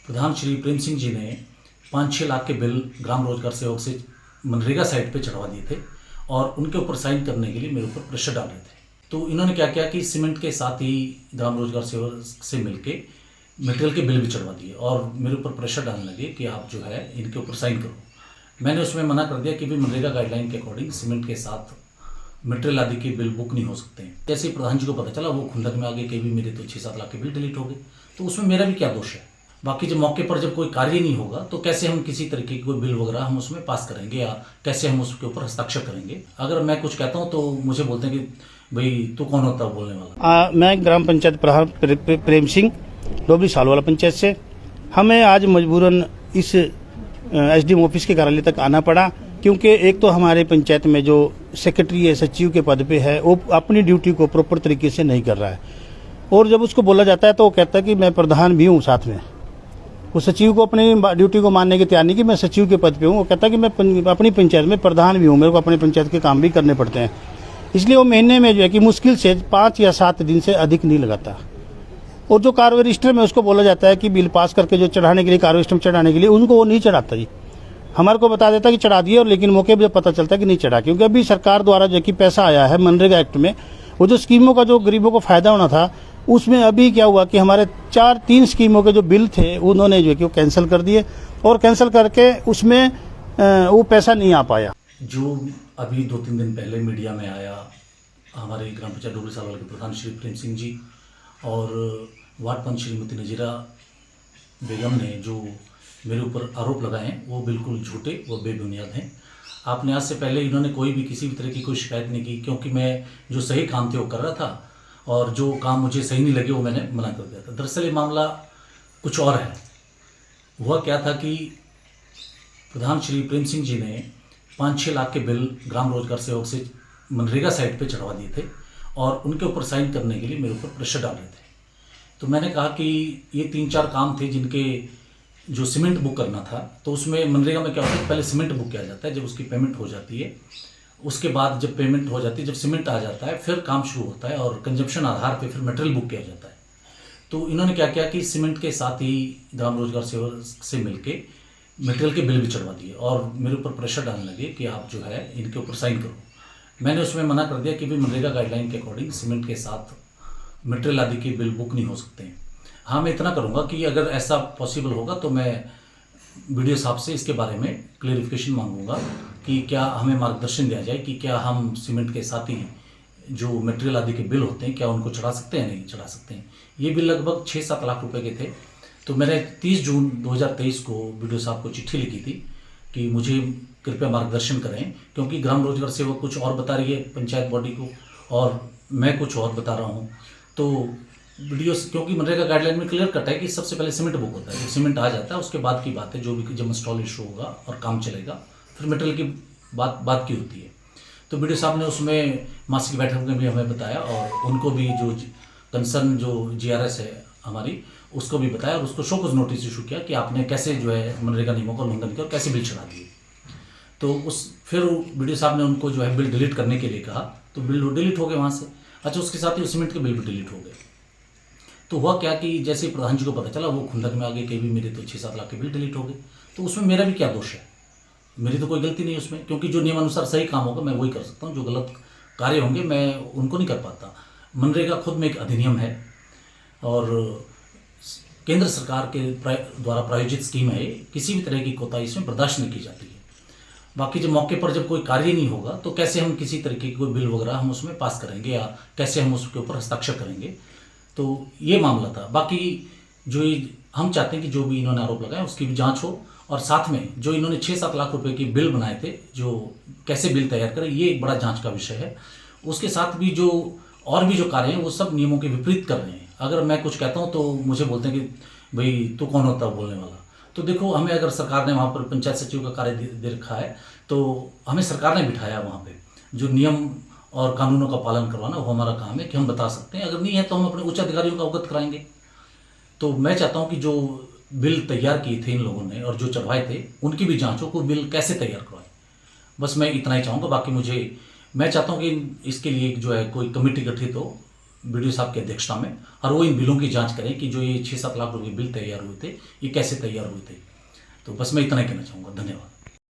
प्रधान श्री प्रेम सिंह जी ने 5-6 लाख के बिल ग्राम रोजगार सेवक से मनरेगा साइट पे चढ़वा दिए थे और उनके ऊपर साइन करने के लिए मेरे ऊपर प्रेशर डाल रहे थे। तो इन्होंने क्या किया कि सीमेंट के साथ ही ग्राम रोजगार सेवक से मिलके मटेरियल के बिल भी चढ़वा दिए और मेरे ऊपर प्रेशर डालने लगे कि आप जो है इनके ऊपर साइन करो। मैंने उसमें मना कर दिया कि भी मनरेगा गाइडलाइन के अकॉर्डिंग सीमेंट के साथ मटेरियल आदि के बिल बुक नहीं हो सकते हैं। जैसे ही प्रधान जी को पता चला वो खुंदक में आ गए कि भी मेरे तो 6-7 लाख के बिल डिलीट हो गए। तो उसमें मेरा भी क्या दोष है? बाकी जब मौके पर जब कोई कार्य नहीं होगा तो कैसे हम किसी तरीके की कोई बिल वगैरह हम उसमें पास करेंगे या कैसे हम उसके ऊपर हस्ताक्षर करेंगे? अगर मैं कुछ कहता हूँ तो मुझे बोलते हैं कि भाई तू कौन होता है बोलने वाला। मैं ग्राम पंचायत प्रधान प्रेम सिंह डोबरी सालवाला पंचायत से। हमें आज मजबूरन इस एसडीएम ऑफिस के कार्यालय तक आना पड़ा क्योंकि एक तो हमारे पंचायत में जो सेक्रेटरी है सचिव के पद पे है वो अपनी ड्यूटी को प्रॉपर तरीके से नहीं कर रहा है और जब उसको बोला जाता है तो वो कहता है कि मैं प्रधान भी हूँ साथ में। वो सचिव को अपनी ड्यूटी को मानने की तैयार नहीं कि मैं सचिव के पद पे हूँ। वो कहता है कि मैं अपनी पंचायत में प्रधान भी हूँ, मेरे को अपने पंचायत के काम भी करने पड़ते हैं। इसलिए वो महीने में जो है कि मुश्किल से 5 या 7 दिन से अधिक नहीं लगाता। और जो कार्य रजिस्टर में उसको बोला जाता है कि बिल पास करके जो चढ़ाने के लिए कार्य रजिस्टर में चढ़ाने के लिए उनको वो नहीं चढ़ाता जी। हमारे को बता देता कि चढ़ा दिए और लेकिन मौके पर पता चलता है कि नहीं चढ़ा, क्योंकि अभी सरकार द्वारा जो कि पैसा आया है मनरेगा एक्ट में, वो जो स्कीमों का जो गरीबों को फायदा होना था उसमें अभी क्या हुआ कि हमारे 3 स्कीमों के जो बिल थे उन्होंने जो है कि वो कैंसिल कर दिए और कैंसिल करके उसमें वो पैसा नहीं आ पाया। जो अभी 2-3 दिन पहले मीडिया में आया, हमारे ग्राम पंचायत डोबरी सालवाला के प्रधान श्री प्रेम सिंह जी और वार्ड पंच श्रीमती नजीरा बेगम ने जो मेरे ऊपर आरोप लगाए हैं वो बिल्कुल झूठे, वो बेबुनियाद हैं। आपने आज से पहले इन्होंने कोई भी किसी भी तरह की कोई शिकायत नहीं की, क्योंकि मैं जो सही काम थे वो कर रहा था और जो काम मुझे सही नहीं लगे वो मैंने मना कर दिया था। दरअसल ये मामला कुछ और है। हुआ क्या था कि प्रधान श्री प्रेम सिंह जी ने 5-6 लाख के बिल ग्राम रोजगार सेवक से मनरेगा साइट पे चढ़वा दिए थे और उनके ऊपर साइन करने के लिए मेरे ऊपर प्रेशर डाल रहे थे। तो मैंने कहा कि ये 3-4 काम थे जिनके जो सीमेंट बुक करना था, तो उसमें मनरेगा में क्या होता है, पहले सीमेंट बुक किया जाता है, जब उसकी पेमेंट हो जाती है उसके बाद जब पेमेंट हो जाती है, जब सीमेंट आ जाता है फिर काम शुरू होता है और कंजम्पशन आधार पे फिर मटेरियल बुक किया जाता है। तो इन्होंने क्या किया कि सीमेंट के साथ ही ग्राम रोजगार सेवक से मिलके मटेरियल के बिल भी चढ़वा दिए और मेरे ऊपर प्रेशर डालने लगे कि आप जो है इनके ऊपर साइन करो। मैंने उसमें मना कर दिया कि भी मनरेगा गाइडलाइन के अकॉर्डिंग सीमेंट के साथ मटेरियल आदि के बिल बुक नहीं हो सकते हैं। हाँ, मैं इतना करूँगा कि अगर ऐसा पॉसिबल होगा तो मैं वीडियो साहब से इसके बारे में क्लेरिफिकेशन मांगूंगा कि क्या हमें मार्गदर्शन दिया जाए कि क्या हम सीमेंट के साथ ही जो मटेरियल आदि के बिल होते हैं क्या उनको चढ़ा सकते हैं, नहीं चढ़ा सकते हैं। ये बिल लगभग 6-7 लाख रुपए के थे। तो मैंने 30 जून 2023 को वीडियो साहब को चिट्ठी लिखी थी कि मुझे कृपया मार्गदर्शन करें, क्योंकि ग्राम रोजगार सेवक कुछ और बता रही है पंचायत बॉडी को और मैं कुछ और बता रहा हूँ। तो वीडियो, क्योंकि मनरेगा गाइडलाइन में क्लियर कट है कि सबसे पहले सीमेंट बुक होता है, जब सीमेंट आ जाता है उसके बाद की बात है, जो भी जब इंस्टॉल इशू होगा और काम चलेगा फिर मटेरियल की बात की होती है। तो वीडियो साहब ने उसमें मासिक बैठक में भी हमें बताया और उनको भी जो कंसर्न जो GRS है हमारी उसको भी बताया और उसको शोकॉज नोटिस इशू किया कि आपने कैसे जो है मनरेगा नियमों का उल्लंघन किया और कैसे बिल चढ़ा दिए। तो फिर वीडियो साहब ने उनको जो है बिल डिलीट करने के लिए कहा, तो बिल डिलीट हो गए वहाँ से। अच्छा, उसके साथ ही सीमेंट के बिल भी डिलीट हो गए। तो हुआ क्या कि जैसे प्रधान जी को पता चला वो खुंदक में आ गए कि भी मेरे तो 6-7 लाख के बिल डिलीट हो गए। तो उसमें मेरा भी क्या दोष है? मेरी तो कोई गलती नहीं उसमें, क्योंकि जो नियमानुसार सही काम होगा मैं वही कर सकता हूँ, जो गलत कार्य होंगे मैं उनको नहीं कर पाता। मनरेगा खुद में एक अधिनियम है और केंद्र सरकार के द्वारा प्रायोजित स्कीम है। किसी भी तरह की कोताही इसमें बर्दाश्त नहीं की जाती है। बाकी जब मौके पर जब कोई कार्य नहीं होगा तो कैसे हम किसी तरीके की कोई बिल वगैरह हम उसमें पास करेंगे या कैसे हम उसके ऊपर हस्ताक्षर करेंगे। तो ये मामला था। बाकी जो हम चाहते हैं कि जो भी इन्होंने आरोप लगाए उसकी भी जांच हो और साथ में जो इन्होंने 6-7 लाख रुपए की बिल बनाए थे, जो कैसे बिल तैयार करें, ये एक बड़ा जांच का विषय है। उसके साथ भी जो और भी जो कार्य हैं वो सब नियमों के विपरीत कर रहे हैं। अगर मैं कुछ कहता हूँ तो मुझे बोलते हैं कि भाई तू कौन होता है बोलने वाला। तो देखो, हमें अगर सरकार ने वहाँ पर पंचायत सचिव का कार्य दे रखा है तो हमें सरकार ने बिठाया वहाँ पे, जो नियम और कानूनों का पालन करवाना वो हमारा काम है कि हम बता सकते हैं। अगर नहीं है तो हम अपने उच्च अधिकारियों का अवगत कराएंगे। तो मैं चाहता हूं कि जो बिल तैयार किए थे इन लोगों ने और जो चढ़वाए थे उनकी भी जांच हो, कोई बिल कैसे तैयार करवाए। बस मैं इतना ही चाहूँगा। बाकी मैं चाहता हूँ कि इसके लिए जो है कोई कमेटी गठित हो बीडीओ साहब की अध्यक्षता में, और वो इन बिलों की जांच करें कि जो ये 6-7 लाख रुपए बिल तैयार हुए थे ये कैसे तैयार हुए थे। तो बस मैं इतना ही कहना चाहूँगा। धन्यवाद।